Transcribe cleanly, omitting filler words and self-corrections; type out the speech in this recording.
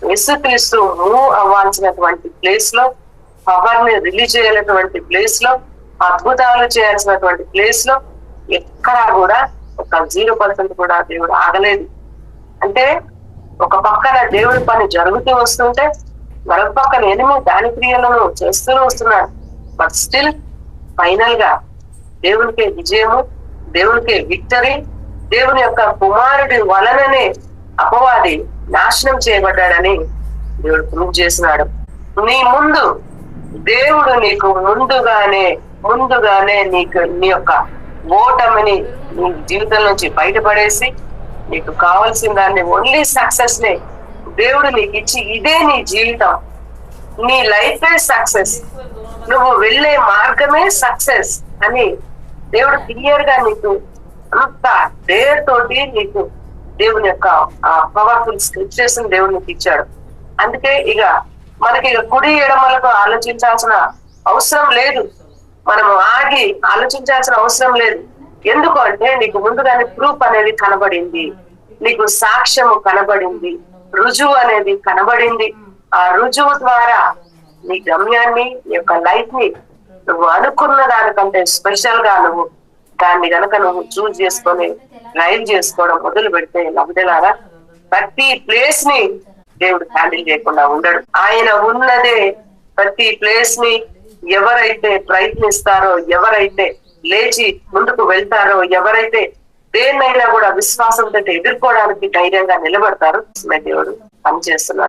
యేసుక్రీస్తు move అవ్వాల్సినటువంటి place లో, power ని రిలీజ్ చేయాలన్నటువంటి ప్లేస్ లో, అద్భుతాలు చేయాల్సినటువంటి ప్లేస్ లో ఎక్కడా కూడా ఒక 0% కూడా దేవుడు ఆగలేదు. అంటే ఒక పక్కన దేవుడి పని జరుగుతూ వస్తుంటే మరొక పక్కన ఎనిమిది దాని క్రియలను చేస్తూ వస్తున్నాడు. బట్ స్టిల్ ఫైనల్ గా దేవునికే విజయము, దేవునికే విక్టరీ, దేవుని యొక్క కుమారుడి వలననే అపవాది నాశనం చేయబడ్డాడని దేవుడు ప్రూవ్ చేసినాడు. నీ ముందు దేవుడు నీకు ముందుగానే నీకు నీ యొక్క ఓటమిని నీ జీవితం నుంచి బయటపడేసి నీకు కావాల్సిన దాన్ని ఓన్లీ సక్సెస్ నే దేవుడు నీకు ఇచ్చి, ఇదే నీ జీవితం, నీ లైఫే సక్సెస్, నువ్వు వెళ్ళే మార్గమే సక్సెస్ అని దేవుడు క్లియర్ గా నీకు అంత డేర్ తోటి నీకు దేవుని యొక్క ఆ పవర్ఫుల్ స్క్రిప్చర్స్ దేవుడు నీకు ఇచ్చాడు. అందుకే ఇక మనకి ఇక కుడి ఎడమలకు ఆలోచించాల్సిన అవసరం లేదు, మనము ఆగి ఆలోచించాల్సిన అవసరం లేదు. ఎందుకు అంటే నీకు ముందుగానే ప్రూఫ్ అనేది కనబడింది, నీకు సాక్ష్యము కనబడింది, రుజువు అనేది కనబడింది. ఆ రుజువు ద్వారా నీ గమ్యాన్ని, నీ యొక్క లైఫ్ ని నువ్వు అనుకున్న దానికంటే స్పెషల్ గా నువ్వు దాన్ని గనక నువ్వు చూస్ చేసుకొని డ్రైవ్ చేసుకోవడం మొదలు పెడితే లబ్ధిలారా ప్రతి ప్లేస్ ని దేవుడు హ్యాండిల్ చేయకుండా ఉండడు. ఆయన ఉన్నదే ప్రతి ప్లేస్ ని ఎవరైతే ప్రయత్నిస్తారో, ఎవరైతే లేచి ముందుకు వెళ్తారో, ఎవరైతే దేన్నైనా కూడా విశ్వాసంతో ఎదుర్కోవడానికి ధైర్యంగా నిలబడతారో దేవుడు పనిచేస్తున్నారు.